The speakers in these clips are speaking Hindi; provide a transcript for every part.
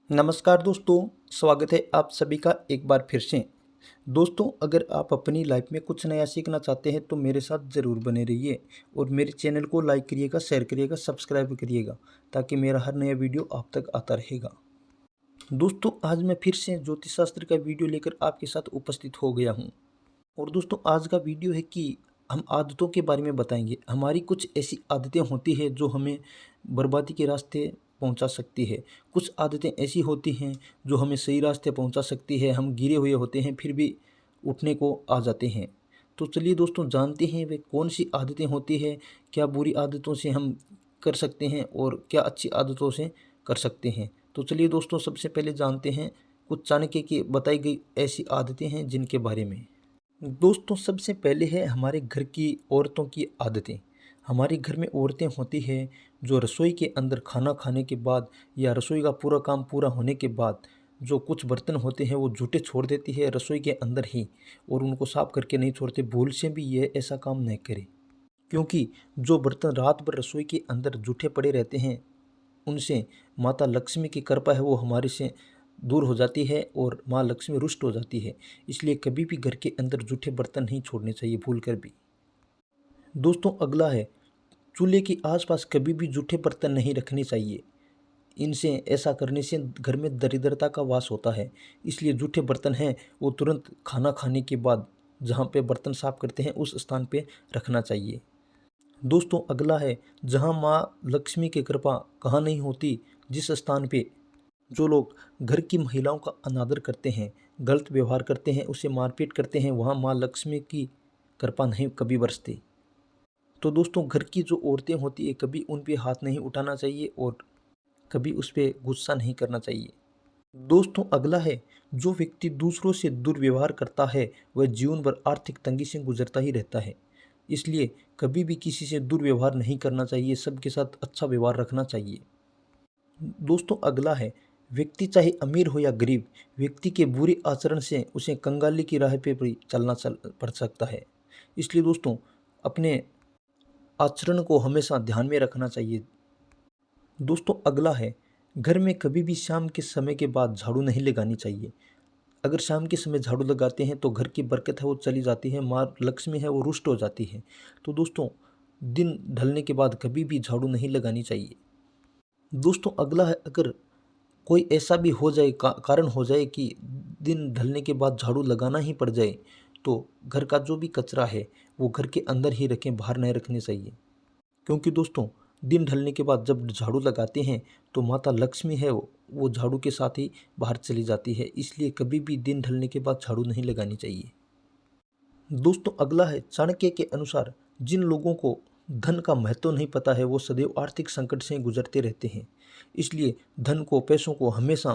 नमस्कार दोस्तों, स्वागत है आप सभी का एक बार फिर से। दोस्तों, अगर आप अपनी लाइफ में कुछ नया सीखना चाहते हैं तो मेरे साथ ज़रूर बने रहिए और मेरे चैनल को लाइक करिएगा, शेयर करिएगा, सब्सक्राइब करिएगा ताकि मेरा हर नया वीडियो आप तक आता रहेगा। दोस्तों, आज मैं फिर से ज्योतिष शास्त्र का वीडियो लेकर आपके साथ उपस्थित हो गया हूँ। और दोस्तों, आज का वीडियो है कि हम आदतों के बारे में बताएंगे। हमारी कुछ ऐसी आदतें होती है जो हमें बर्बादी के रास्ते पहुंचा सकती है। कुछ आदतें ऐसी होती हैं जो हमें सही रास्ते पहुंचा सकती है। हम गिरे हुए होते हैं फिर भी उठने को आ जाते हैं। तो चलिए दोस्तों, जानते हैं वे कौन सी आदतें होती है, क्या बुरी आदतों से हम कर सकते हैं और क्या अच्छी आदतों से कर सकते हैं। तो चलिए दोस्तों, सबसे पहले जानते हैं कुछ चाणक्य की बताई गई ऐसी आदतें हैं जिनके बारे में। दोस्तों, सबसे पहले है हमारे घर की औरतों की आदतें। हमारे घर में औरतें होती हैं जो रसोई के अंदर खाना खाने के बाद या रसोई का पूरा काम पूरा होने के बाद जो कुछ बर्तन होते हैं वो जूठे छोड़ देती है रसोई के अंदर ही, और उनको साफ करके नहीं छोड़ते। भूल से भी ये ऐसा काम नहीं करे, क्योंकि जो बर्तन रात भर रसोई के अंदर जूठे पड़े रहते हैं उनसे माता लक्ष्मी की कृपा है वो हमारे से दूर हो जाती है और माँ लक्ष्मी रुष्ट हो जाती है। इसलिए कभी भी घर के अंदर जूठे बर्तन नहीं छोड़ने चाहिए भूल कर भी। दोस्तों, अगला है चूल्हे के आसपास कभी भी जूठे बर्तन नहीं रखने चाहिए। इनसे ऐसा करने से घर में दरिद्रता का वास होता है। इसलिए जूठे बर्तन हैं वो तुरंत खाना खाने के बाद जहाँ पे बर्तन साफ करते हैं उस स्थान पे रखना चाहिए। दोस्तों, अगला है जहाँ माँ लक्ष्मी की कृपा कहाँ नहीं होती, जिस स्थान पे जो लोग घर की महिलाओं का अनादर करते हैं, गलत व्यवहार करते हैं, उसे मारपीट करते हैं, वहाँ माँ लक्ष्मी की कृपा नहीं कभी बरसती। तो दोस्तों, घर की जो औरतें होती है कभी उन पे हाथ नहीं उठाना चाहिए और कभी उस पर गुस्सा नहीं करना चाहिए। दोस्तों, अगला है जो व्यक्ति दूसरों से दुर्व्यवहार करता है वह जीवन भर आर्थिक तंगी से गुजरता ही रहता है। इसलिए कभी भी किसी से दुर्व्यवहार नहीं करना चाहिए, सबके साथ अच्छा व्यवहार रखना चाहिए। दोस्तों, अगला है व्यक्ति चाहे अमीर हो या गरीब, व्यक्ति के बुरे आचरण से उसे कंगाली की राह पे भी चलना पड़ सकता है। इसलिए दोस्तों, अपने आचरण को हमेशा ध्यान में रखना चाहिए। दोस्तों, अगला है घर में कभी भी शाम के समय के बाद झाड़ू नहीं लगानी चाहिए। अगर शाम के समय झाड़ू लगाते हैं तो घर की बरकत है वो चली जाती है, माँ लक्ष्मी है वो रुष्ट हो जाती है। तो दोस्तों, दिन ढलने के बाद कभी भी झाड़ू नहीं लगानी चाहिए। दोस्तों, अगला है अगर कोई ऐसा भी हो जाए कारण हो जाए कि दिन ढलने के बाद झाड़ू लगाना ही पड़ जाए तो घर का जो भी कचरा है वो घर के अंदर ही रखें, बाहर नहीं रखने चाहिए। क्योंकि दोस्तों, दिन ढलने के बाद जब झाड़ू लगाते हैं तो माता लक्ष्मी है वो झाड़ू के साथ ही बाहर चली जाती है। इसलिए कभी भी दिन ढलने के बाद झाड़ू नहीं लगानी चाहिए। दोस्तों, अगला है चाणक्य के अनुसार जिन लोगों को धन का महत्व नहीं पता है वो सदैव आर्थिक संकट से गुजरते रहते हैं। इसलिए धन को, पैसों को हमेशा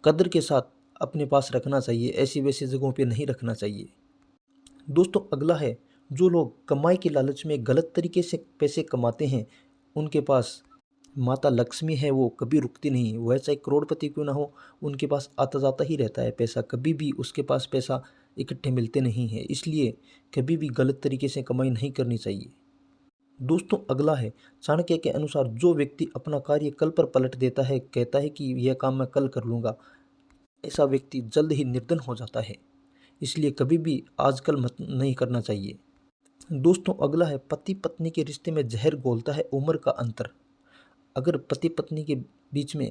कद्र के साथ अपने पास रखना चाहिए, ऐसी वैसी जगहों पे नहीं रखना चाहिए। दोस्तों, अगला है जो लोग कमाई के लालच में गलत तरीके से पैसे कमाते हैं उनके पास माता लक्ष्मी है वो कभी रुकती नहीं। वह चाहे करोड़पति क्यों ना हो, उनके पास आता जाता ही रहता है पैसा, कभी भी उसके पास पैसा इकट्ठे मिलते नहीं हैं। इसलिए कभी भी गलत तरीके से कमाई नहीं करनी चाहिए। दोस्तों, अगला है चाणक्य के अनुसार जो व्यक्ति अपना कार्य कल पर पलट देता है, कहता है कि यह काम मैं कल कर लूँगा, ऐसा व्यक्ति जल्द ही निर्धन हो जाता है। इसलिए कभी भी आजकल मत नहीं करना चाहिए। दोस्तों, अगला है पति पत्नी के रिश्ते में जहर घोलता है उम्र का अंतर। अगर पति पत्नी के बीच में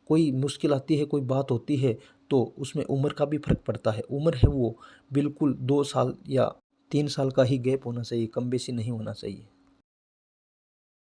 कोई मुश्किल आती है, कोई बात होती है तो उसमें उम्र का भी फर्क पड़ता है। उम्र है वो बिल्कुल 2 साल या 3 साल का ही गैप होना चाहिए, कम बेसी नहीं होना चाहिए।